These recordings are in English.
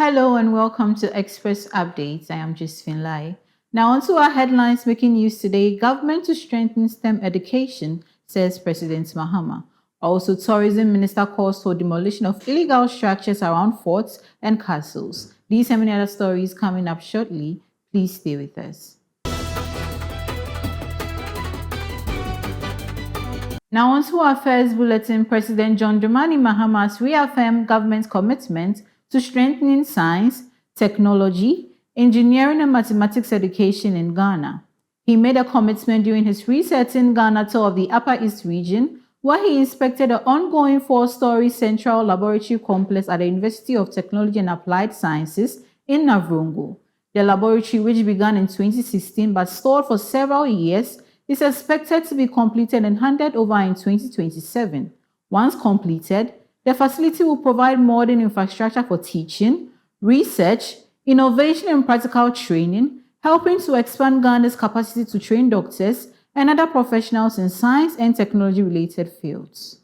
Hello and welcome to Express Updates. I am Josephine Lai. Now, on to our headlines making news today. Government to strengthen STEM education, says President Mahama. Also, Tourism Minister calls for demolition of illegal structures around forts and castles. These and many other stories coming up shortly. Please stay with us. Now, on to our first bulletin. President John Dramani Mahama has reaffirmed government's commitment to strengthening science, technology, engineering, and mathematics education in Ghana. He made a commitment during his resetting Ghana tour of the Upper East region, where he inspected the ongoing 4-story central laboratory complex at the University of Technology and Applied Sciences in Navrongo. The laboratory, which began in 2016 but stalled for several years, is expected to be completed and handed over in 2027. Once completed, the facility will provide modern infrastructure for teaching, research, innovation, and practical training, helping to expand Ghana's capacity to train doctors and other professionals in science and technology-related fields.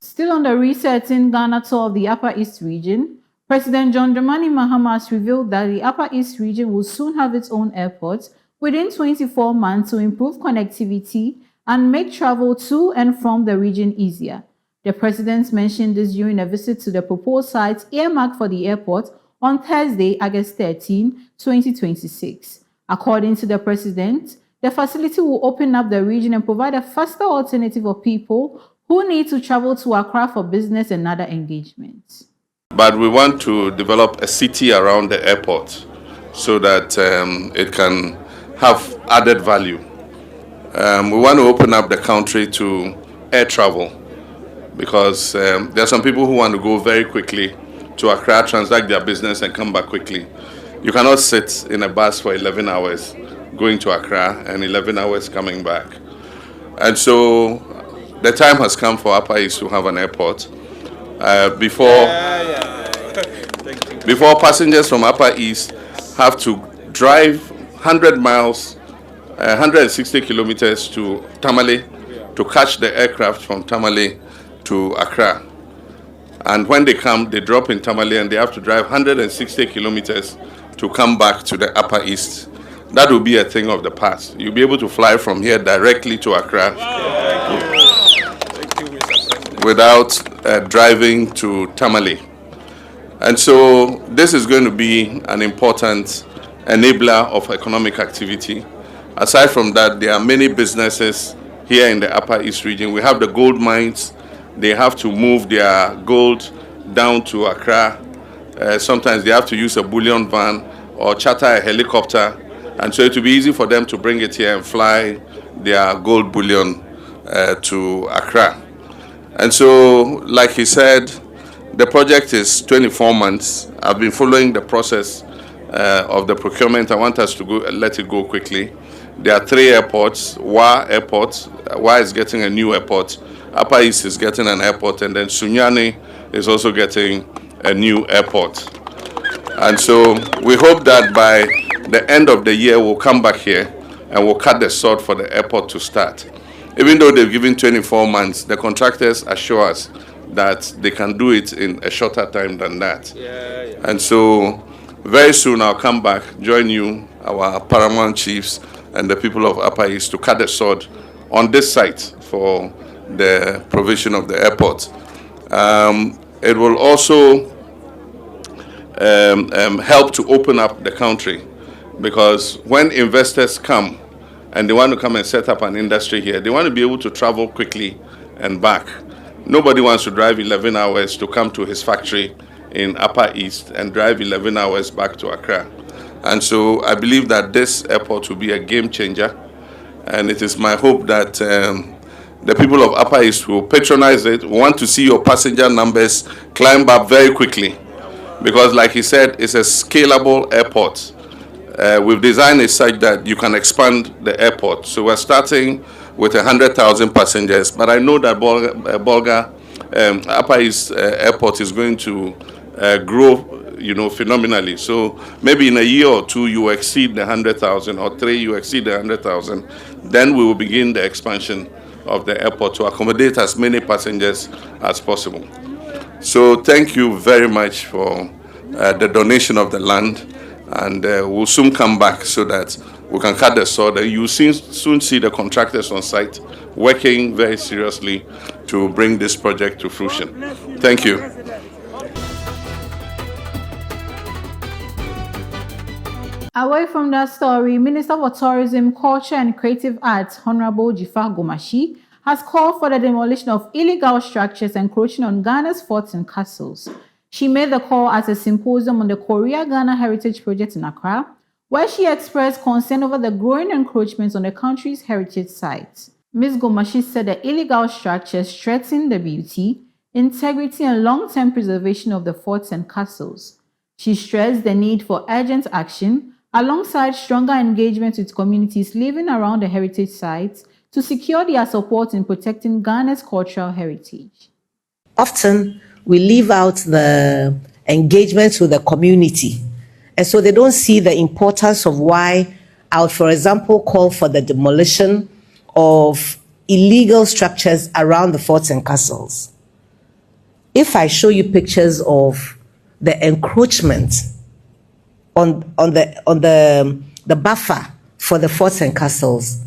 Still on the resetting Ghana tour of the Upper East region, President John Dramani Mahama has revealed that the Upper East region will soon have its own airport within 24 months to improve connectivity and make travel to and from the region easier. The president mentioned this during a visit to the proposed site earmarked for the airport on Thursday, August 13, 2026. According to the president, the facility will open up the region and provide a faster alternative for people who need to travel to Accra for business and other engagements. But we want to develop a city around the airport so that it can have added value. We want to open up the country to air travel because there are some people who want to go very quickly to Accra, transact their business and come back quickly. You cannot sit in a bus for 11 hours going to Accra and 11 hours coming back. And so the time has come for Upper East to have an airport. Before passengers from Upper East have to drive 100 miles, 160 kilometers to Tamale to catch the aircraft from Tamale to Accra. And when they come, they drop in Tamale and they have to drive 160 kilometers to come back to the Upper East. That will be a thing of the past. You'll be able to fly from here directly to Accra. Without driving to Tamale. And so this is going to be an important enabler of economic activity. Aside from that, there are many businesses here in the Upper East region. We have the gold mines. They have to move their gold down to Accra. Sometimes they have to use a bullion van or charter a helicopter. And so it will be easy for them to bring it here and fly their gold bullion to Accra. And so, like he said, the project is 24 months. I've been following the process of the procurement. I want us to let it go quickly. There are 3 airports. Wa Airport, Wa is getting a new airport. Upper East is getting an airport, and then Sunyani is also getting a new airport. And so we hope that by the end of the year, we'll come back here and we'll cut the sod for the airport to start. Even though they've given 24 months, the contractors assure us that they can do it in a shorter time than that. And so very soon I'll come back, join you, our paramount chiefs, and the people of Upper East to cut the sod on this site for the provision of the airport. It will also help to open up the country, because when investors come and they want to come and set up an industry here, they want to be able to travel quickly and back. Nobody wants to drive 11 hours to come to his factory in Upper East and drive 11 hours back to Accra. And so I believe that this airport will be a game changer. And it is my hope that the people of Upper East will patronize it. We want to see your passenger numbers climb up very quickly. Because like he said, it's a scalable airport. We've designed it such that you can expand the airport. So we're starting with 100,000 passengers, but I know that Upper East Airport is going to grow, phenomenally. So maybe in a year or 2, you exceed the 100,000, or 3, you exceed the 100,000. Then we will begin the expansion of the airport to accommodate as many passengers as possible. So thank you very much for the donation of the land, and we'll soon come back so that we can cut the sod. You'll soon see the contractors on site working very seriously to bring this project to fruition. Thank you. Away from that story, Minister for Tourism, Culture and Creative Arts, Honorable Jifar Gomashi, has called for the demolition of illegal structures encroaching on Ghana's forts and castles. She made the call at a symposium on the Korea-Ghana Heritage Project in Accra, where she expressed concern over the growing encroachments on the country's heritage sites. Ms. Gomashi said the illegal structures threaten the beauty, integrity, and long-term preservation of the forts and castles. She stressed the need for urgent action, alongside stronger engagement with communities living around the heritage sites to secure their support in protecting Ghana's cultural heritage. Often, we leave out the engagement with the community, and so they don't see the importance of why I would, for example, call for the demolition of illegal structures around the forts and castles. If I show you pictures of the encroachment on the buffer for the forts and castles,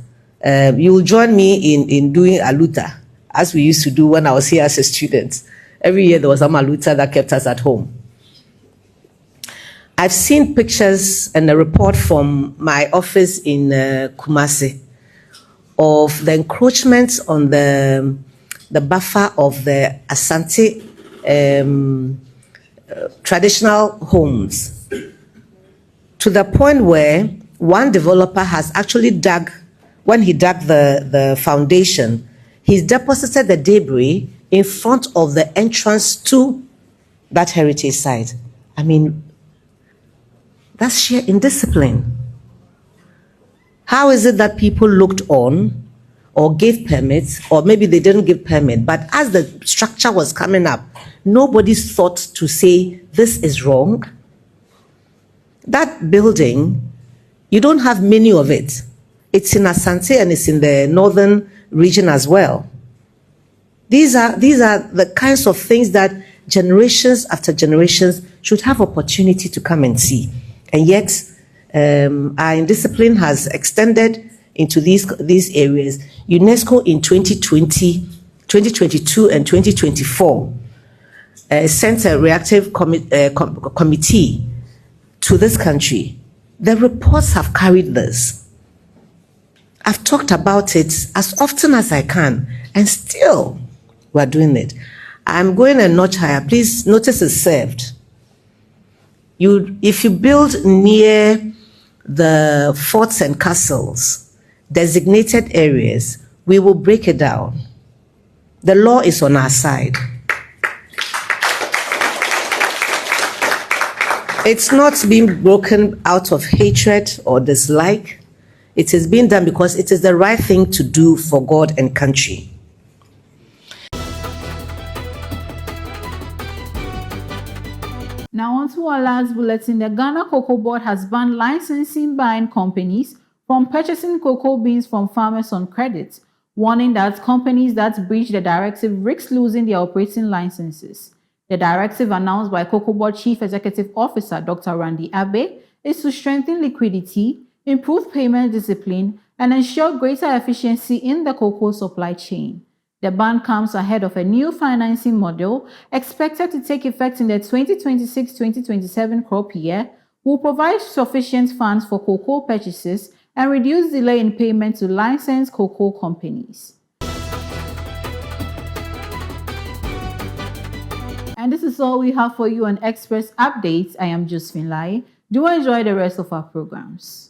you will join me in doing aluta, as we used to do when I was here as a student. Every year there was a aluta that kept us at home. I've seen pictures and a report from my office in Kumasi of the encroachment on the buffer of the Asante traditional homes, to the point where one developer has actually dug, when he dug the foundation, he's deposited the debris in front of the entrance to that heritage site. I mean, that's sheer indiscipline. How is it that people looked on or gave permits, or maybe they didn't give permit, but as the structure was coming up, nobody thought to say, this is wrong? That building, you don't have many of it. It's in Asante and it's in the northern region as well. These are the kinds of things that generations after generations should have opportunity to come and see. And yet, our indiscipline has extended into these areas. UNESCO in 2020, 2022 and 2024 sent a reactive committee to this country. The reports have carried this. I've talked about it as often as I can, and still we're doing it. I'm going a notch higher. Please, notice is served. If you build near the forts and castles, designated areas, we will break it down. The law is on our side. It's not being broken out of hatred or dislike. It is being done because it is the right thing to do for God and country. Now on to our last bulletin. The Ghana Cocoa Board has banned licensing buying companies from purchasing cocoa beans from farmers on credit, warning that companies that breach the directive risk losing their operating licenses. The directive, announced by Cocoa Board Chief Executive Officer Dr. Randy Abe, is to strengthen liquidity, improve payment discipline, and ensure greater efficiency in the cocoa supply chain. The ban comes ahead of a new financing model expected to take effect in the 2026-2027 crop year, will provide sufficient funds for cocoa purchases and reduce delay in payment to licensed cocoa companies. And this is all we have for you on Express Updates. I am Josephine Lai. Do enjoy the rest of our programs.